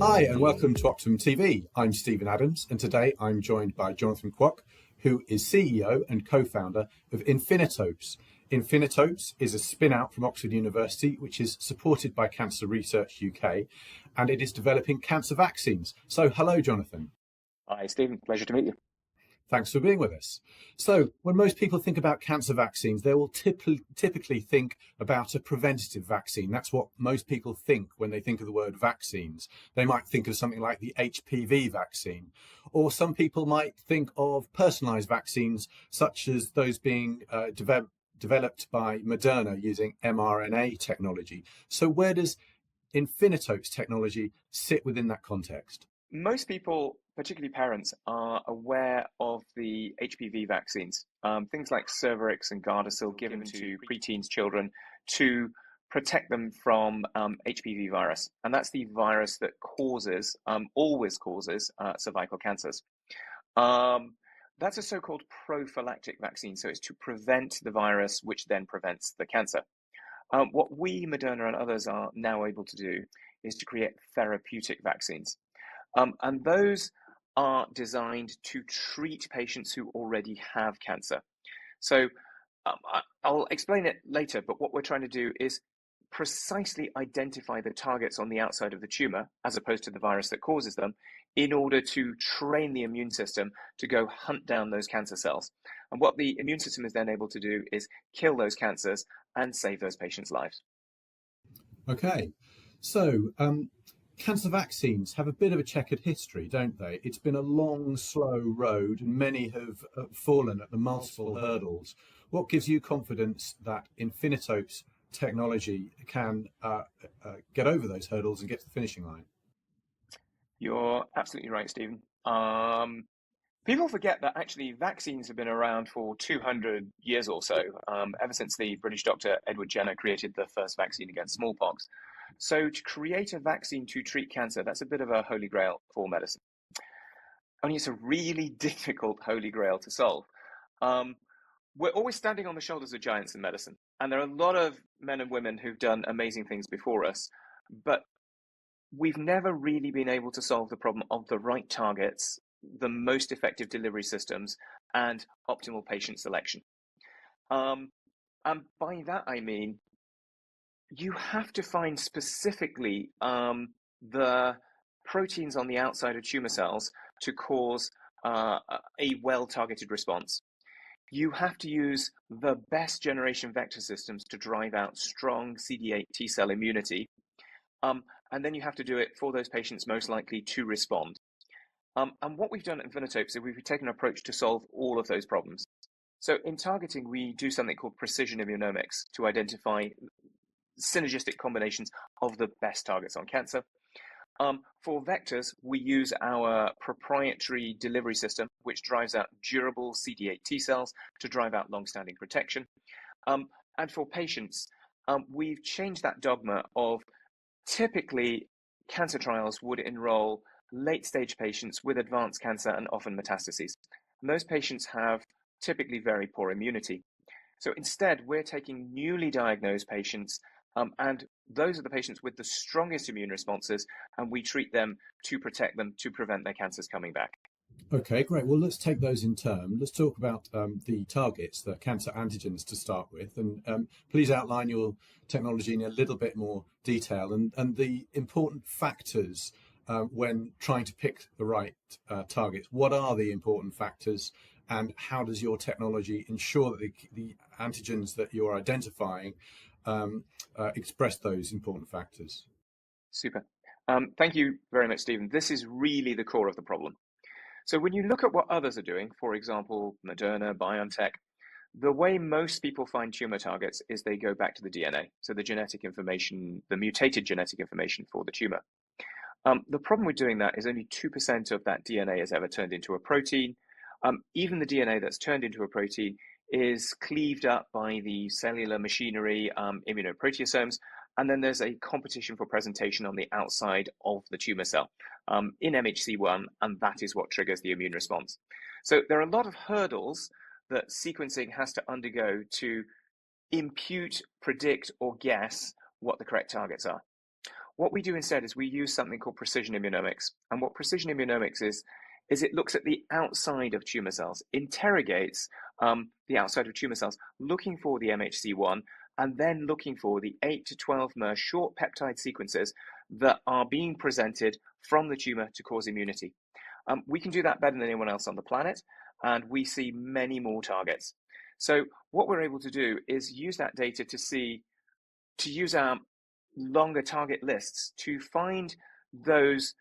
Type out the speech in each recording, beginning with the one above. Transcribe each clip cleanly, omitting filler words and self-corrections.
Hi, and welcome to Optimum TV. I'm Stephen Adams, and today I'm joined by Jonathan Kwok, who is CEO and co-founder of Infinitopes. Infinitopes is a spin-out from Oxford University, which is supported by Cancer Research UK, and it is developing cancer vaccines. So, hello, Jonathan. Hi, Stephen. Pleasure to meet you. Thanks for being with us. So, when most people think about cancer vaccines, they will typically think about a preventative vaccine. That's what most people think when they think of the word vaccines. They might think of something like the HPV vaccine, or some people might think of personalized vaccines, such as those being developed by Moderna using mRNA technology. So, where does Infinitopes technology sit within that context? Most people, particularly parents, are aware of the HPV vaccines, things like Cervarix and Gardasil given to preteens children to protect them from HPV virus. And that's the virus that always causes cervical cancers. That's a so-called prophylactic vaccine. So it's to prevent the virus, which then prevents the cancer. What we, Moderna and others, are now able to do is to create therapeutic vaccines. And those are designed to treat patients who already have cancer. So I'll explain it later, but what we're trying to do is precisely identify the targets on the outside of the tumor, as opposed to the virus that causes them, in order to train the immune system to go hunt down those cancer cells. And what the immune system is then able to do is kill those cancers and save those patients' lives. Okay, so cancer vaccines have a bit of a checkered history, don't they? It's been a long, slow road, and many have fallen at the multiple hurdles. What gives you confidence that Infinitopes technology can get over those hurdles and get to the finishing line? You're absolutely right, Stephen. People forget that actually vaccines have been around for 200 years or so, ever since the British doctor Edward Jenner created the first vaccine against smallpox. So to create a vaccine to treat cancer, that's a bit of a holy grail for medicine. Only it's a really difficult holy grail to solve. We're always standing on the shoulders of giants in medicine, and there are a lot of men and women who've done amazing things before us, but we've never really been able to solve the problem of the right targets, the most effective delivery systems, and optimal patient selection. And by that, I mean, you have to find specifically the proteins on the outside of tumor cells to cause a well-targeted response. You have to use the best generation vector systems to drive out strong CD8 T cell immunity. And then you have to do it for those patients most likely to respond. And what we've done at Infinitopes is we've taken an approach to solve all of those problems. So in targeting, we do something called precision immunomics to identify synergistic combinations of the best targets on cancer. For vectors, we use our proprietary delivery system, which drives out durable CD8 T cells to drive out long-standing protection. And for patients, we've changed that dogma of typically cancer trials would enroll late-stage patients with advanced cancer and often metastases. And those patients have typically very poor immunity. So instead, we're taking newly diagnosed patients, and those are the patients with the strongest immune responses, and we treat them to protect them to prevent their cancers coming back. Okay, great. Well, let's take those in turn. Let's talk about the targets, the cancer antigens to start with. And please outline your technology in a little bit more detail and the important factors when trying to pick the right targets. What are the important factors, and how does your technology ensure that the antigens that you're identifying express those important factors? Super. Thank you very much, Stephen. This is really the core of the problem. So when you look at what others are doing, for example, Moderna, BioNTech, the way most people find tumor targets is they go back to the DNA, so the genetic information, the mutated genetic information for the tumor. The problem with doing that is only 2% of that DNA is ever turned into a protein. Even the DNA that's turned into a protein is cleaved up by the cellular machinery, immunoproteasomes, and then there's a competition for presentation on the outside of the tumor cell in MHC1, and that is what triggers the immune response. So there are a lot of hurdles that sequencing has to undergo to impute, predict, or guess what the correct targets are. What we do instead is we use something called precision immunomics. And what precision immunomics is it looks at the outside of tumor cells, interrogates the outside of tumor cells, looking for the MHC1, and then looking for the 8 to 12 mer short peptide sequences that are being presented from the tumor to cause immunity. We can do that better than anyone else on the planet, and we see many more targets. So what we're able to do is use that data to use our longer target lists to find those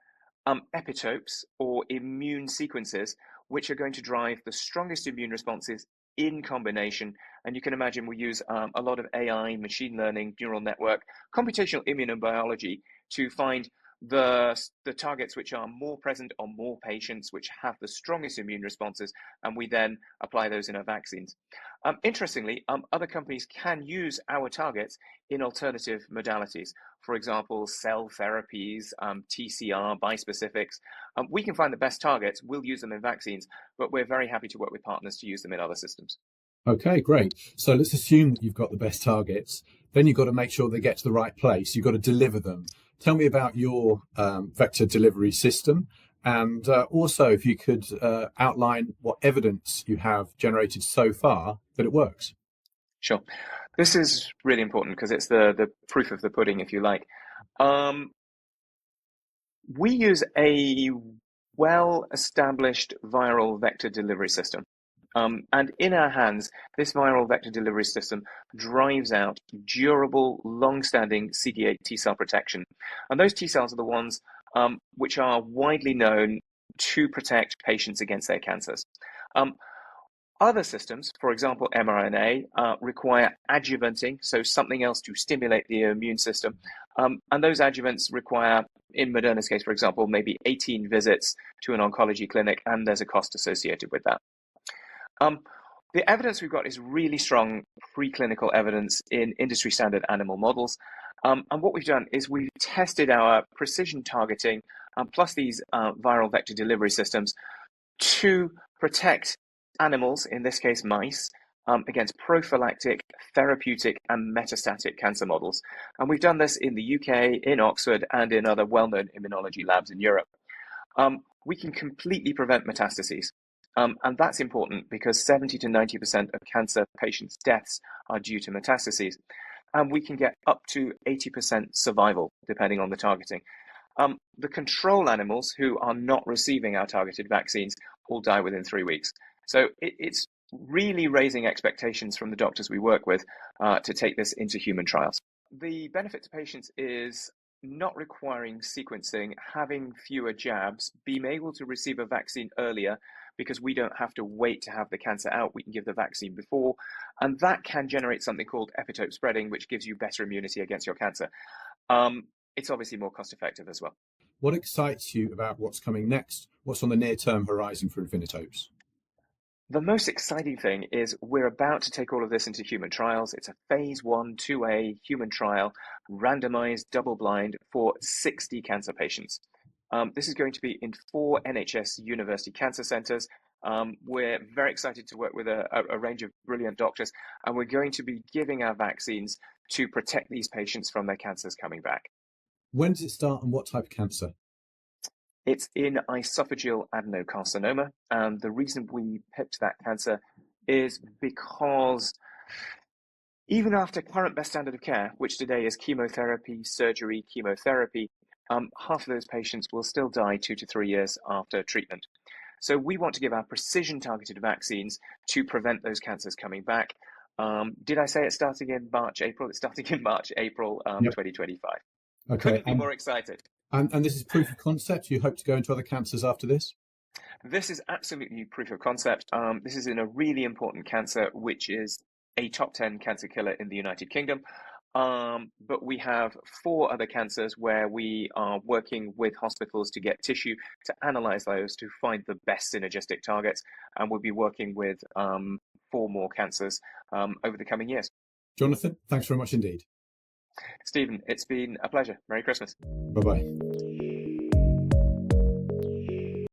epitopes or immune sequences which are going to drive the strongest immune responses in combination. And you can imagine we use a lot of AI, machine learning, neural network, computational immunobiology to find the targets which are more present on more patients, which have the strongest immune responses, and we then apply those in our vaccines. Interestingly, other companies can use our targets in alternative modalities. For example, cell therapies, TCR, bispecifics. We can find the best targets, we'll use them in vaccines, but we're very happy to work with partners to use them in other systems. Okay, great. So let's assume that you've got the best targets. Then you've got to make sure they get to the right place. You've got to deliver them. Tell me about your vector delivery system. And also, if you could outline what evidence you have generated so far that it works. Sure. This is really important because it's the proof of the pudding, if you like. We use a well-established viral vector delivery system. And in our hands, this viral vector delivery system drives out durable, long-standing CD8 T cell protection. And those T cells are the ones which are widely known to protect patients against their cancers. Other systems, for example, mRNA, require adjuvanting, so something else to stimulate the immune system. And those adjuvants require, in Moderna's case, for example, maybe 18 visits to an oncology clinic, and there's a cost associated with that. The evidence we've got is really strong preclinical evidence in industry standard animal models. And what we've done is we've tested our precision targeting plus these viral vector delivery systems to protect animals, in this case mice, against prophylactic, therapeutic, and metastatic cancer models. And we've done this in the UK, in Oxford, and in other well-known immunology labs in Europe. We can completely prevent metastases. And that's important because 70 to 90% of cancer patients' deaths are due to metastases. And we can get up to 80% survival, depending on the targeting. The control animals who are not receiving our targeted vaccines all die within 3 weeks. So it's really raising expectations from the doctors we work with to take this into human trials. The benefit to patients is not requiring sequencing, having fewer jabs, being able to receive a vaccine earlier because we don't have to wait to have the cancer out. We can give the vaccine before, and that can generate something called epitope spreading, which gives you better immunity against your cancer. It's obviously more cost effective as well. What excites you about what's coming next? What's on the near-term horizon for Infinitopes? The most exciting thing is we're about to take all of this into human trials. It's a phase 1/2A human trial, randomized, double-blind for 60 cancer patients. This is going to be in 4 NHS university cancer centres. We're very excited to work with a range of brilliant doctors, and we're going to be giving our vaccines to protect these patients from their cancers coming back. When does it start and what type of cancer? It's in esophageal adenocarcinoma, and the reason we picked that cancer is because even after current best standard of care, which today is chemotherapy, surgery, chemotherapy, half of those patients will still die 2 to 3 years after treatment. So we want to give our precision targeted vaccines to prevent those cancers coming back. Did I say it's starting in March, April? It's starting in March, April 2025. Okay. Couldn't be more excited. And this is proof of concept. You hope to go into other cancers after this? This is absolutely proof of concept. This is in a really important cancer, which is a top 10 cancer killer in the United Kingdom. But we have 4 other cancers where we are working with hospitals to get tissue to analyze those to find the best synergistic targets. And we'll be working with 4 more cancers over the coming years. Jonathan, thanks very much indeed. Stephen, it's been a pleasure. Merry Christmas. Bye-bye.